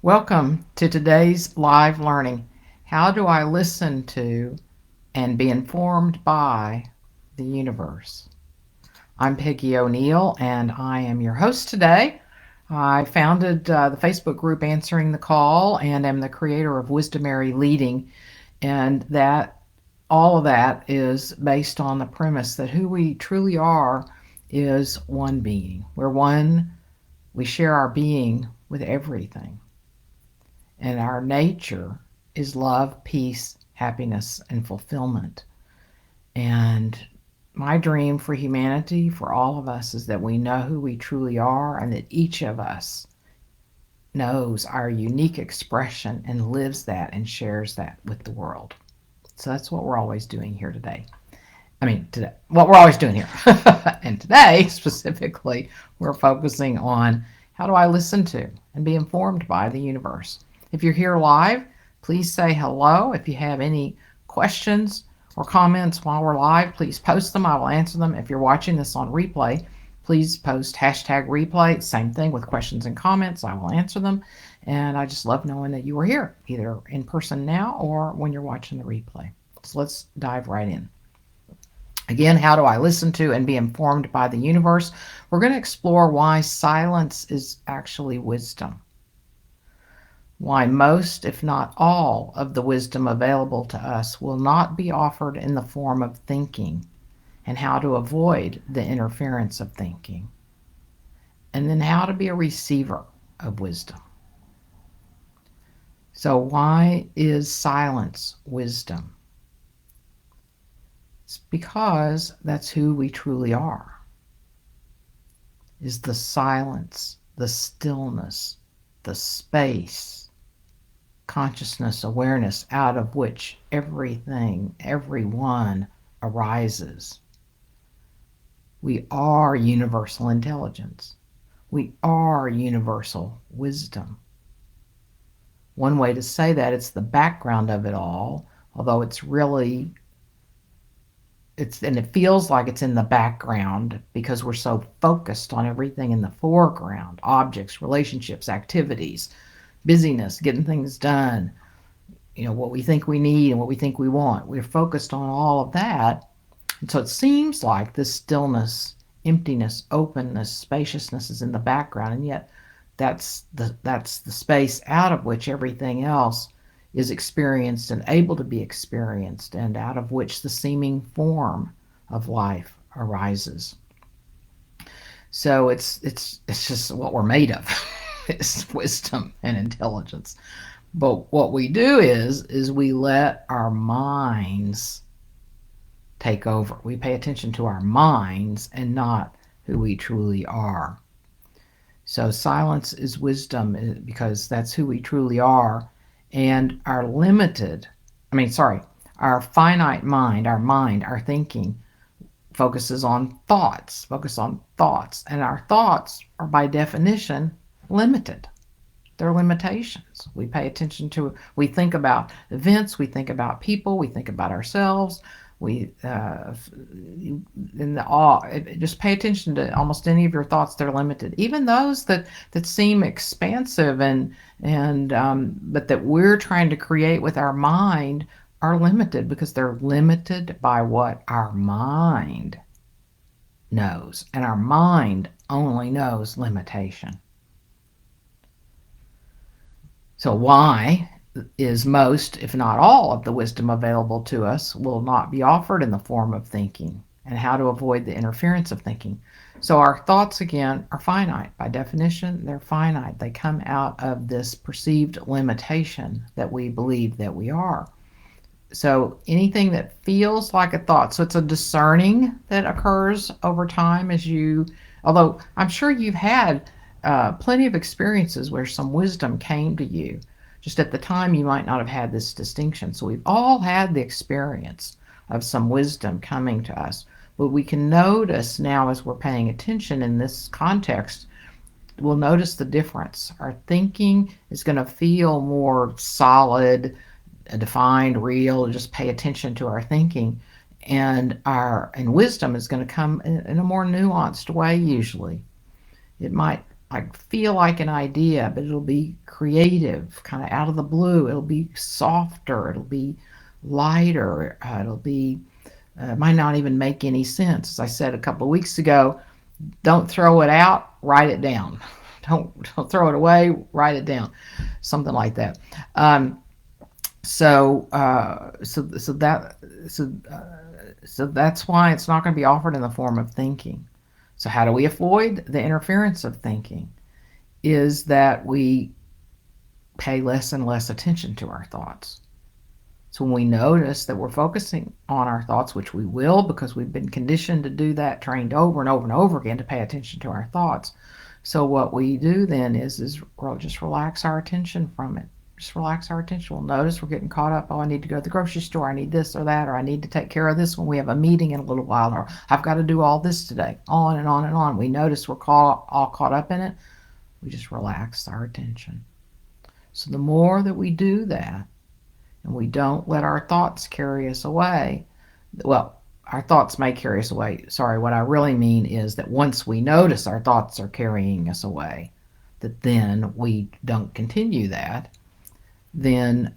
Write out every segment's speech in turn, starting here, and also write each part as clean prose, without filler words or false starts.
Welcome to today's live learning. How do I listen to and be informed by the universe? I'm Peggy O'Neill and I am your host today. I founded the Facebook group Answering the Call and am the creator of Wisdomary Leading, and that all of that is based on the premise that who we truly are is one being. We're one, we share our being with everything. And our nature is love, peace, happiness, and fulfillment. And my dream for humanity, for all of us, is that we know who we truly are and that each of us knows our unique expression and lives that and shares that with the world. So that's what we're always doing here today. Today, what we're always doing here. And today, specifically, we're focusing on how do I listen to and be informed by the universe. If you're here live, please say hello. If you have any questions or comments while we're live, please post them. I will answer them. If you're watching this on replay, please post #replay. Same thing with questions and comments. I will answer them. And I just love knowing that you are here, either in person now or when you're watching the replay. So let's dive right in. Again, how do I listen to and be informed by the universe? We're going to explore why silence is actually wisdom. Why most, if not all, of the wisdom available to us will not be offered in the form of thinking, and how to avoid the interference of thinking. And then how to be a receiver of wisdom. So why is silence wisdom? It's because that's who we truly are. Is the silence, the stillness, the space, consciousness, awareness out of which everything, everyone arises. We are universal intelligence. We are universal wisdom. One way to say that, it's the background of it all, although it feels like it's in the background because we're so focused on everything in the foreground: objects, relationships, activities, busyness, getting things done, what we think we need and what we think we want. We're focused on all of that. And so it seems like this stillness, emptiness, openness, spaciousness is in the background, and yet that's the space out of which everything else is experienced and able to be experienced, and out of which the seeming form of life arises. So it's just what we're made of. It's wisdom and intelligence. But what we do is we let our minds take over. We pay attention to our minds and not who we truly are. So silence is wisdom because that's who we truly are. And our our finite mind, our thinking, focus on thoughts. And our thoughts are by definition limited. They're limitations. We think about events, we think about people, we think about ourselves. Just pay attention to almost any of your thoughts. They're limited. Even those that seem expansive but that we're trying to create with our mind are limited because they're limited by what our mind knows, and our mind only knows limitation. So why is most, if not all, of the wisdom available to us will not be offered in the form of thinking, and how to avoid the interference of thinking. So our thoughts, again, are finite. By definition, they're finite. They come out of this perceived limitation that we believe that we are. So anything that feels like a thought, so it's a discerning that occurs over time although I'm sure you've had plenty of experiences where some wisdom came to you. Just at the time, you might not have had this distinction. So we've all had the experience of some wisdom coming to us. But we can notice now, as we're paying attention in this context, we'll notice the difference. Our thinking is going to feel more solid, defined, real. Just pay attention to our thinking. And wisdom is going to come in a more nuanced way usually. It might like feel like an idea, but it'll be creative, kind of out of the blue. It'll be softer. It'll be lighter. It'll be might not even make any sense. As I said a couple of weeks ago, don't throw it out. Write it down. Don't throw it away. Write it down. Something like that. Um, so uh, so so that so so that's why it's not going to be offered in the form of thinking. So how do we avoid the interference of thinking? Is that we pay less and less attention to our thoughts. So when we notice that we're focusing on our thoughts, which we will because we've been conditioned to do that, trained over and over and over again to pay attention to our thoughts. So what we do then is we'll just relax our attention from it. Just relax our attention. We'll notice we're getting caught up. Oh, I need to go to the grocery store. I need this or that, or I need to take care of this when we have a meeting in a little while, or I've got to do all this today. On and on and on. We notice we're all caught up in it. We just relax our attention. So the more that we do that, and we don't let our thoughts carry us away, well, our thoughts may carry us away. Sorry, what I really mean is that once we notice our thoughts are carrying us away, that then we don't continue that, then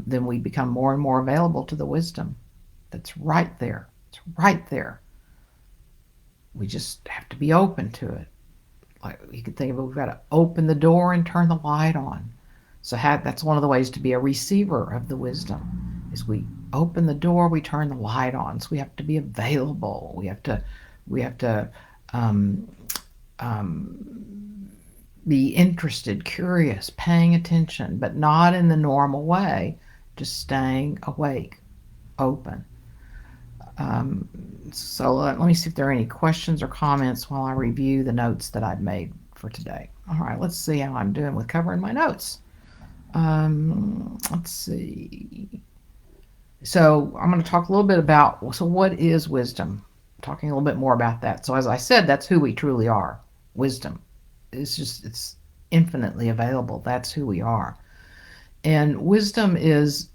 we become more and more available to the wisdom that's right there. It's right there. We just have to be open to it. Like you could think of it, we've got to open the door and turn the light on. So that's one of the ways to be a receiver of the wisdom is we open the door, we turn the light on. So we have to be available. We have to um, be interested, curious, paying attention, but not in the normal way, just staying awake, open. Um, so let me see if there are any questions or comments while I review the notes that I've made for today. All right, let's see how I'm doing with covering my notes. Let's see. So I'm going to talk a little bit about, so what is wisdom? Talking a little bit more about that. So as I said, that's who we truly are. Wisdom. It's infinitely available. That's who we are. And wisdom is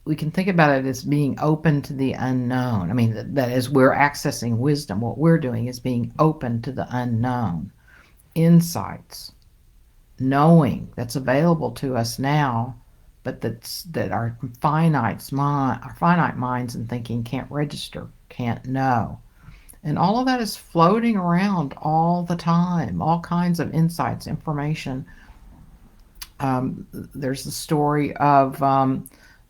we can think about it as being open to the unknown. I mean, that as we're accessing wisdom, what we're doing is being open to the unknown, insights, knowing that's available to us now, but that our finite minds and thinking can't register, can't know. And all of that is floating around all the time, all kinds of insights, information. There's the story of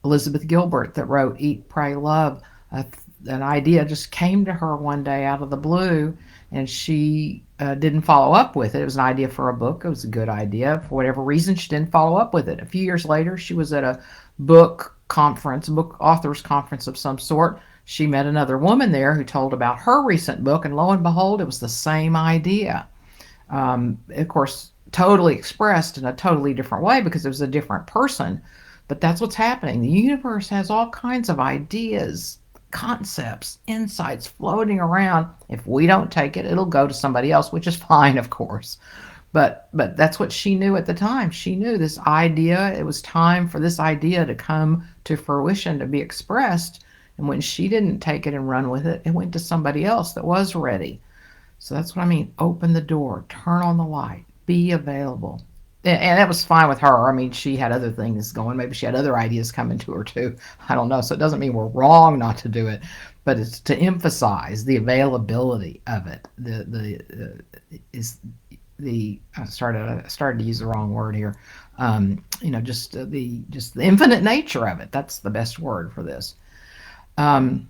Elizabeth Gilbert that wrote Eat, Pray, Love. An idea just came to her one day out of the blue, and she didn't follow up with it. It was an idea for a book. It was a good idea. For whatever reason, she didn't follow up with it. A few years later, she was at a book conference, a book authors conference of some sort. She met another woman there who told about her recent book, and lo and behold, it was the same idea. Of course, totally expressed in a totally different way because it was a different person. But that's what's happening. The universe has all kinds of ideas, concepts, insights floating around. If we don't take it, it'll go to somebody else, which is fine, of course. But that's what she knew at the time. She knew this idea, it was time for this idea to come to fruition, to be expressed. And when she didn't take it and run with it, it went to somebody else that was ready. So that's what I mean. Open the door, turn on the light, be available. And that was fine with her. I mean, she had other things going. Maybe she had other ideas coming to her too. I don't know. So it doesn't mean we're wrong not to do it, but it's to emphasize the availability of it. I started to use the wrong word here. Just the infinite nature of it. That's the best word for this. Um,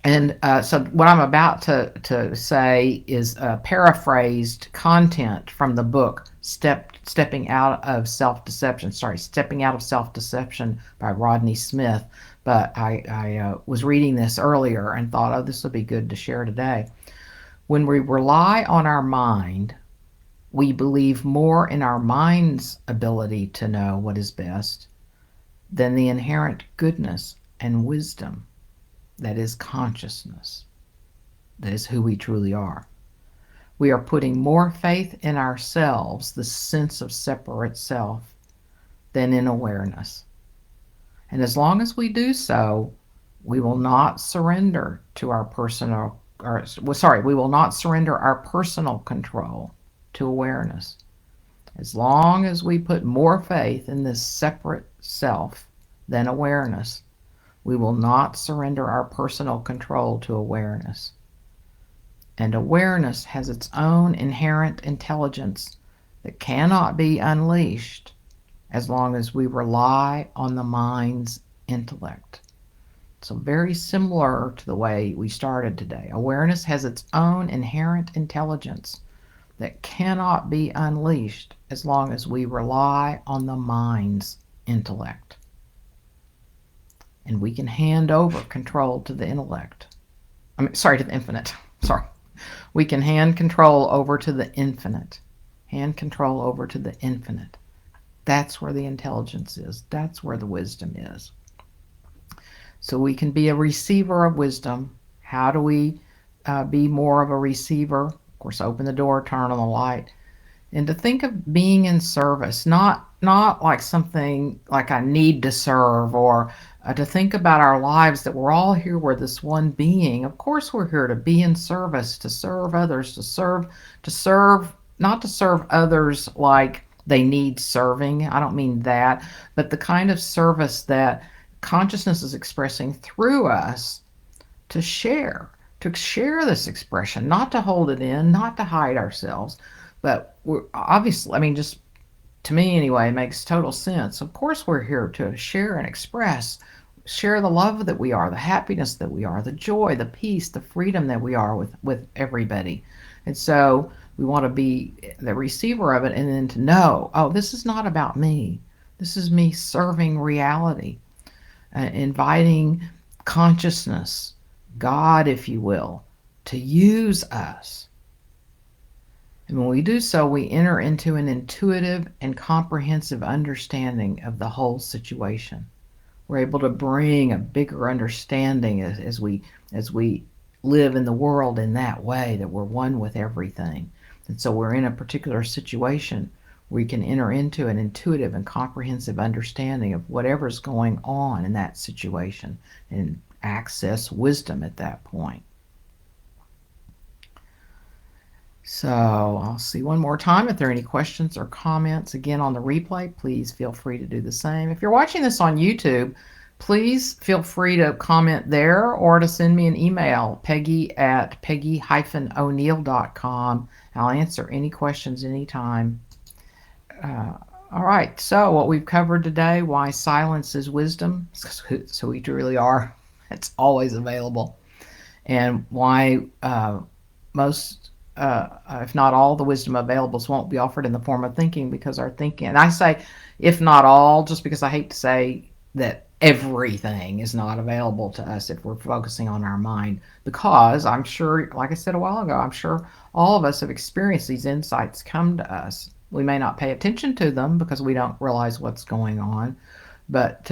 so what I'm about to say is paraphrased content from the book Stepping Out of Self-Deception. Sorry, Stepping Out of Self-Deception by Rodney Smith. But I was reading this earlier and thought, oh, this would be good to share today. When we rely on our mind, we believe more in our mind's ability to know what is best than the inherent goodness and wisdom that is consciousness, that is who we truly are. We are putting more faith in ourselves, the sense of separate self, than in awareness. And as long as we do so, we will not surrender to our personal we will not surrender our personal control to awareness. As long as we put more faith in this separate self than awareness, we will not surrender our personal control to awareness. And awareness has its own inherent intelligence that cannot be unleashed as long as we rely on the mind's intellect. So, very similar to the way we started today. Awareness has its own inherent intelligence that cannot be unleashed as long as we rely on the mind's intellect. And we can hand over control to the intellect. To the infinite. Sorry. We can hand control over to the infinite. Hand control over to the infinite. That's where the intelligence is. That's where the wisdom is. So we can be a receiver of wisdom. How do we be more of a receiver? Of course, open the door, turn on the light, and to think of being in service, not like something like I need to serve, or to think about our lives that we're all here. We're this one being. Of course, we're here to be in service, to serve others, to serve, not to serve others like they need serving. I don't mean that, but the kind of service that consciousness is expressing through us to share this expression, not to hold it in, not to hide ourselves. But we're obviously, just to me anyway, it makes total sense. Of course, we're here to share and share the love that we are, the happiness that we are, the joy, the peace, the freedom that we are with everybody. And so we want to be the receiver of it, and then to know, oh, this is not about me. This is me serving reality, inviting consciousness, God, if you will, to use us. And when we do so, we enter into an intuitive and comprehensive understanding of the whole situation. We're able to bring a bigger understanding as we live in the world in that way, that we're one with everything. And so we're in a particular situation where we can enter into an intuitive and comprehensive understanding of whatever's going on in that situation and access wisdom at that point. So I'll see one more time. If there are any questions or comments, again on the replay, please feel free to do the same. If you're watching this on YouTube, please feel free to comment there or to send me an email, peggy@peggy-o'neill.com. I'll answer any questions anytime. All right, so what we've covered today, why silence is wisdom, so we truly are. It's always available. And why most, if not all, the wisdom available won't be offered in the form of thinking, because our thinking, and I say if not all, just because I hate to say that everything is not available to us if we're focusing on our mind, because I'm sure, like I said a while ago, I'm sure all of us have experienced these insights come to us. We may not pay attention to them because we don't realize what's going on, but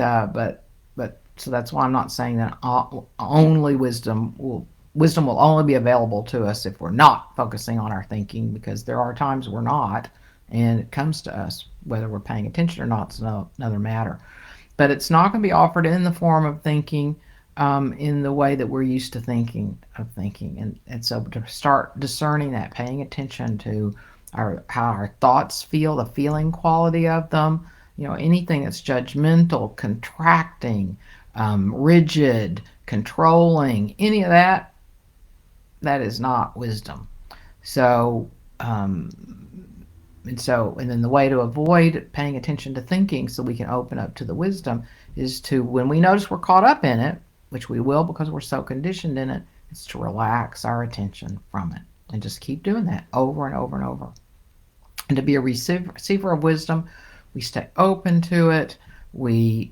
so that's why I'm not saying that only wisdom will only be available to us if we're not focusing on our thinking, because there are times we're not, and it comes to us. Whether we're paying attention or not is another matter. But it's not going to be offered in the form of thinking in the way that we're used to thinking. And so to start discerning that, paying attention to how our thoughts feel, the feeling quality of them, anything that's judgmental, contracting, rigid, controlling, any of that is not wisdom. So, and then the way to avoid paying attention to thinking so we can open up to the wisdom is to, when we notice we're caught up in it, which we will because we're so conditioned in it, is to relax our attention from it and just keep doing that over and over and over. And to be a receiver of wisdom, we stay open to it. We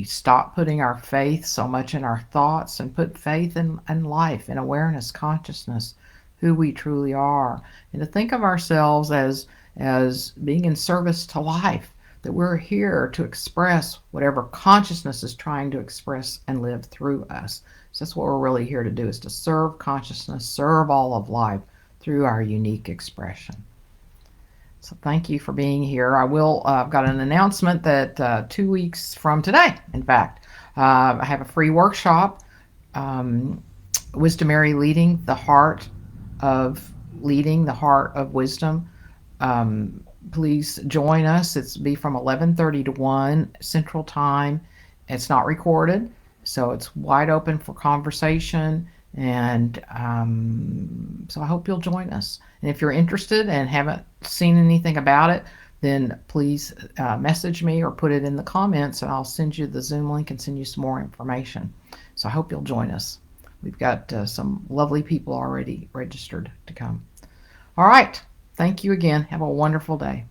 stop putting our faith so much in our thoughts and put faith in life, in awareness, consciousness, who we truly are, and to think of ourselves as being in service to life, that we're here to express whatever consciousness is trying to express and live through us. So that's what we're really here to do, is to serve consciousness, serve all of life through our unique expression. So thank you for being here. I've got an announcement that 2 weeks from today, in fact, I have a free workshop Wisdom Mary leading the heart of wisdom. Please join us. It's be from 11:30 to 1 Central Time. It's not recorded, so it's wide open for conversation. And so I hope you'll join us. And if you're interested and haven't seen anything about it, then please message me or put it in the comments, and I'll send you the Zoom link and send you some more information. So I hope you'll join us. We've got some lovely people already registered to come. All right. Thank you again. Have a wonderful day.